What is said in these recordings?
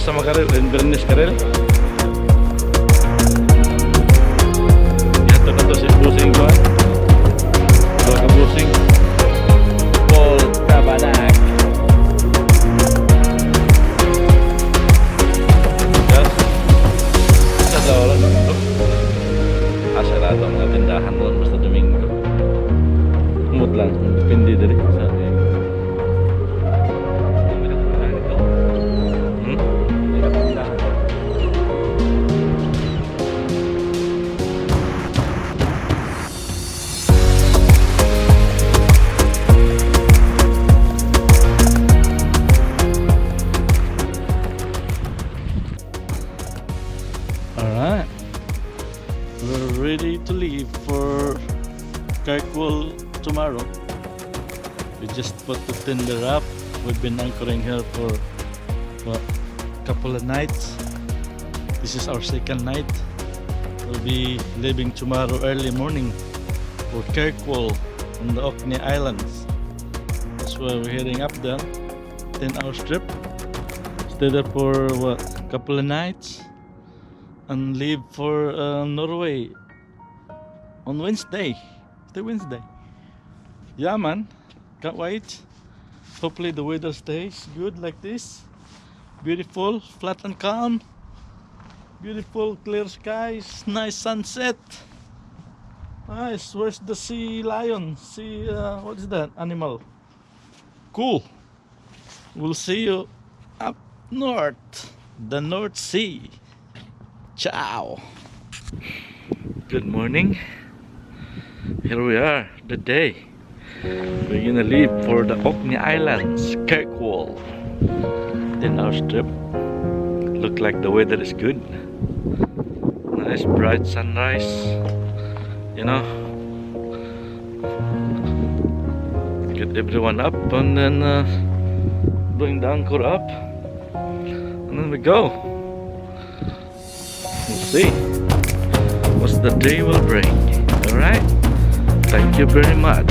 sa Makarel, Inverness Karel. Yato na to si Busing ko. Dua ka Busing. Paul Tabanak. Yes. Sa daw lang ito. Asarado ang mga tindahan doon basta Domingo. Umot lang, depende din sa Alright, we're ready to leave for Kirkwall tomorrow. We just put the tender up. We've been anchoring here for what, couple of nights. This is our second night. We'll be leaving tomorrow early morning for Kirkwall on the Orkney Islands. That's why we're heading up there. 10-hour trip. Stay there for what, couple of nights and leave for Norway on Wednesday. Wednesday. Yeah, man, can't wait. Hopefully the weather stays good like this. Beautiful, flat and calm. Beautiful, clear skies. Nice sunset. Nice. Where's the sea lion? Sea, what is that animal? Cool. We'll see you up north, the North Sea. Ciao. Good morning. Here we are, the day. We're gonna leave for the Orkney Islands, Kirkwall. 10-hour trip. Look like the weather is good. Nice bright sunrise. You know, get everyone up and then bring the anchor up, and then we go. We'll see what the day will bring. Alright? Thank you very much.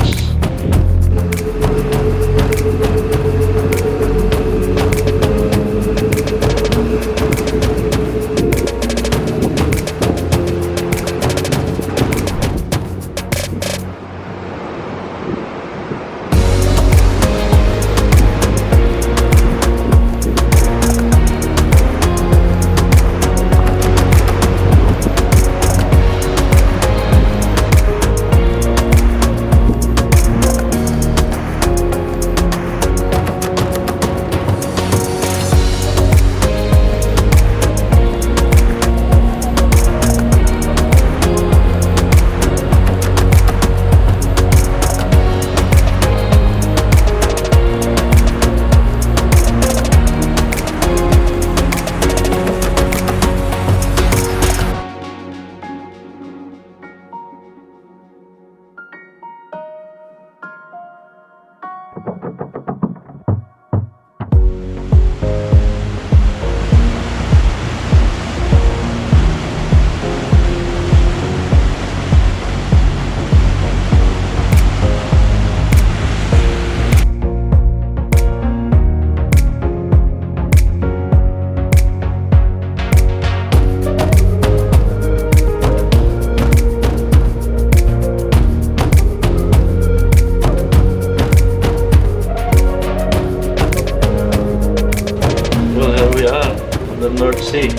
North Sea.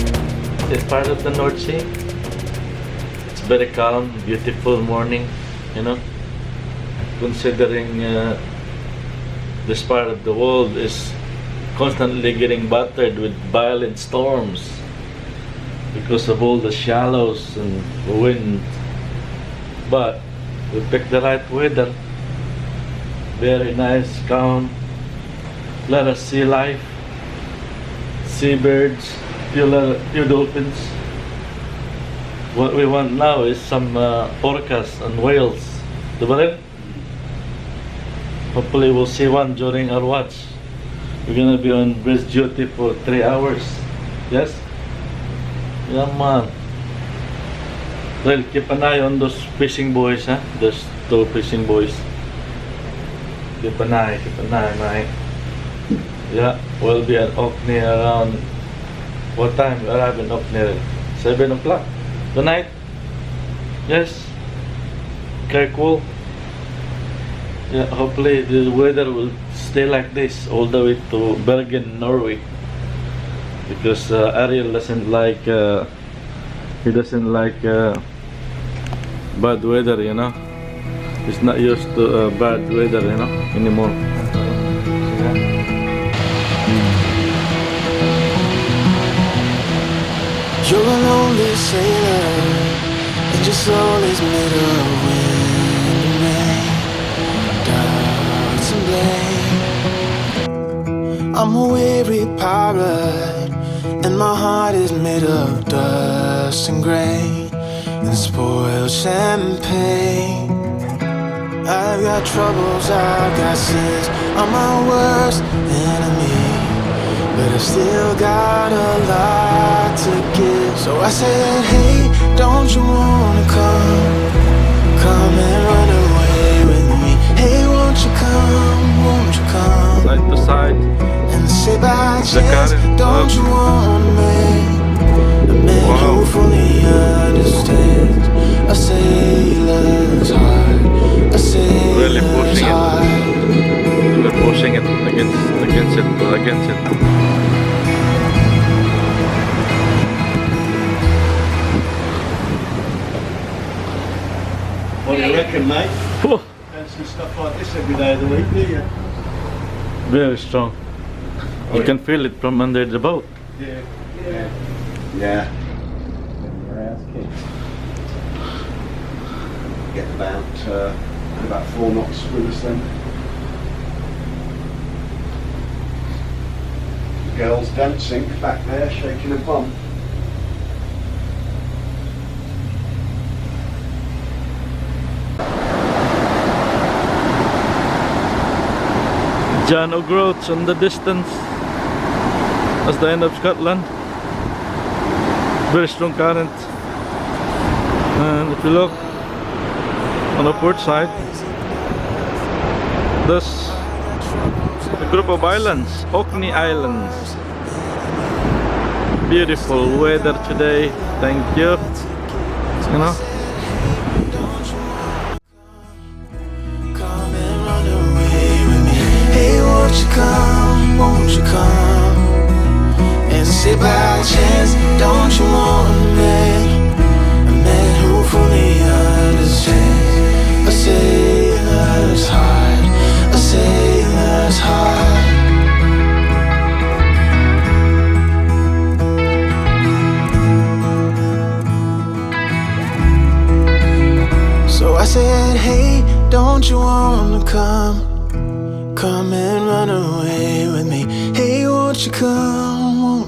It's part of the North Sea. It's very calm, beautiful morning, you know, considering this part of the world is constantly getting battered with violent storms because of all the shallows and the wind. But we picked the right weather. Very nice, calm. Let us see life. Seabirds, few dolphins. What we want now is some orcas and whales. Diba rin? Hopefully we'll see one during our watch. We're gonna be on bridge duty for 3 hours. Yes? Yeah, man. Well, keep an eye on those fishing boys, huh? Those two fishing boys. Keep an eye, mate. Yeah, we'll be at Orkney around What time? We arriving up near 7 o'clock tonight. Yes. Kirkwall. Yeah, hopefully the weather will stay like this all the way to Bergen, Norway. Because Ariel doesn't like he doesn't like bad weather, you know. He's not used to bad weather, you know, anymore. You're a lonely sailor, and your soul is made of wind and rain, doubts and blame. I'm a weary pirate, and my heart is made of dust and grain and spoiled champagne. I've got troubles, I've got sins, I'm my worst enemy, but I've still got a lot to give. So I said, hey, don't you wanna come and run away with me? Hey, won't you come, Side to side. and say by chance, don't you wanna make a man who fully understands a sailor's heart, a sailor's Really pushing it. heart. We're pushing it against it. What do you reckon, mate? Whew. Don't see stuff like this every day of the week, do you? Very strong. You can feel it from under the boat. Yeah. Yeah. Yeah. Your ass kicks. Get about 4 knots with us then. The girls dancing back there, shaking a bum. John O'Groats on the distance. That's the end of Scotland. Very strong current. And if you look on the port side, there's a group of islands, Orkney Islands. Beautiful weather today, thank you. You know, Come and run away with me. Hey, won't you come and say by chance, don't you want a man who fully understands a sailor's heart, a sailor's heart. So I said, hey, don't you wanna come and run away with me? Hey, won't you come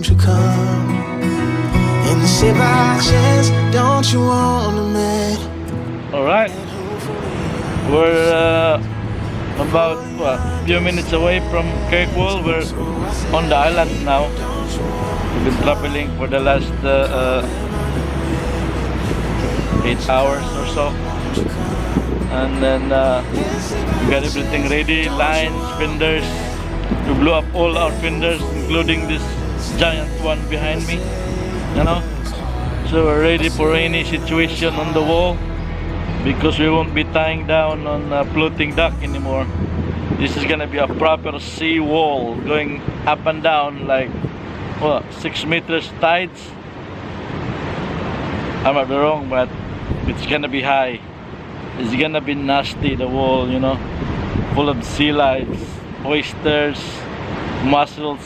and say by chance, don't you want a man? alright. We're about a few minutes away from Kirkwall. We're on the island now. We've been traveling for the last 8 hours or so. And then we got everything ready, lines, fenders. We blew up all our fenders, including this giant one behind me, you know. So we're ready for any situation on the wall, because we won't be tying down on a floating dock anymore. This is gonna be a proper sea wall going up and down like, what, 6 meters tides? I might be wrong, but it's gonna be high. It's gonna be nasty, the wall, you know, full of sea lives, oysters, mussels,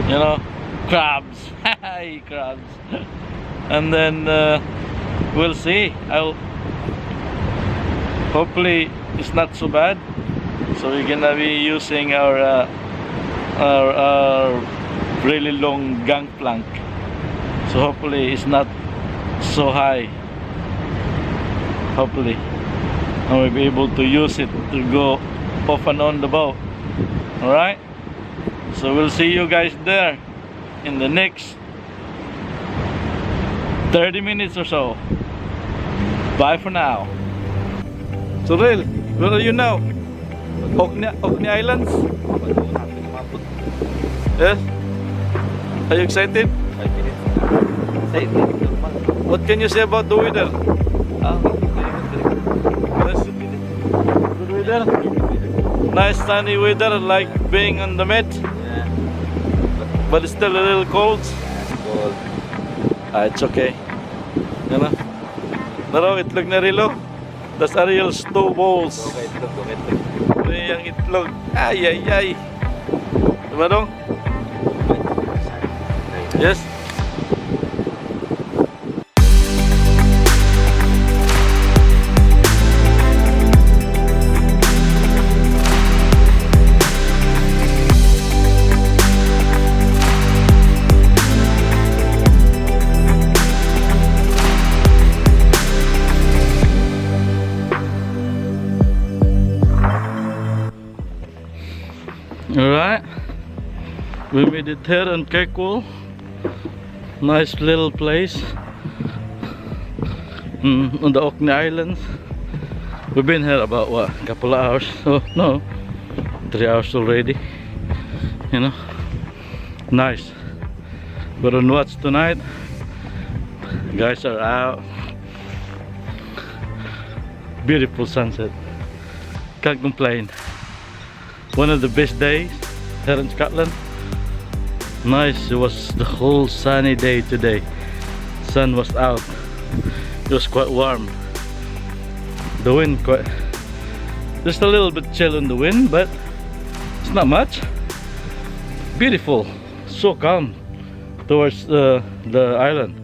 you know, crabs. Hi, crabs. And then we'll see. Hopefully it's not so bad. So we're gonna be using our really long gangplank. So hopefully it's not so high. Hopefully, and we'll be able to use it to go off and on the boat. Alright, so we'll see you guys there in the next 30 minutes or so. Bye for now. Surreal, where are you now? Orkney Islands? Yes? Are you excited? 5 minutes. Say, What can you say about the weather? very good. Good weather? Nice sunny weather like being on the mat, Yeah. but it's still a little cold. Cold. It's okay. You know? Naro, itlog na rilo. Das Ariel's two balls. Okay, itlog. Ano yung itlog? Ay, ay, ay. Diba dong? Yes? Alright, we made it here in Kirkwall. Nice little place on the Orkney Islands. We've been here about what, a couple of hours? Oh no, 3 hours already. You know, nice. We're on watch tonight. Guys are out. Beautiful sunset. Can't complain. One of the best days here in Scotland. Nice, it was the whole sunny day today. Sun was out. It was quite warm. The wind quite, just a little bit chill in the wind, but it's not much. Beautiful, so calm towards the island.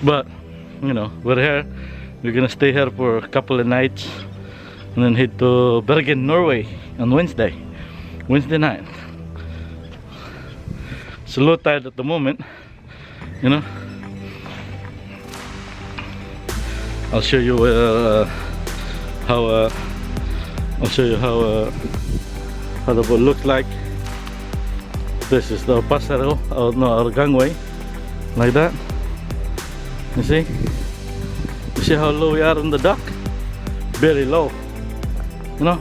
But you know, we're here. We're gonna stay here for a couple of nights and then head to Bergen, Norway on Wednesday night. It's a low tide at the moment, you know. I'll show you how the boat looks like. This is the pasero, our gangway, like that. You see? You see how low we are on the dock? Very low. You know,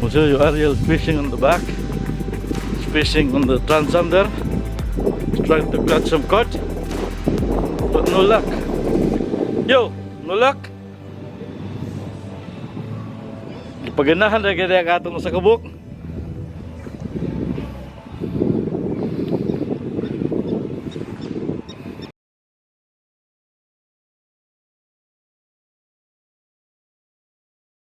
I'll show you Ariel fishing on the back. He's fishing on the transom there. He's trying to catch some cod, but no luck. Yo, no luck. Paganahan na gaya katong sa kabuk.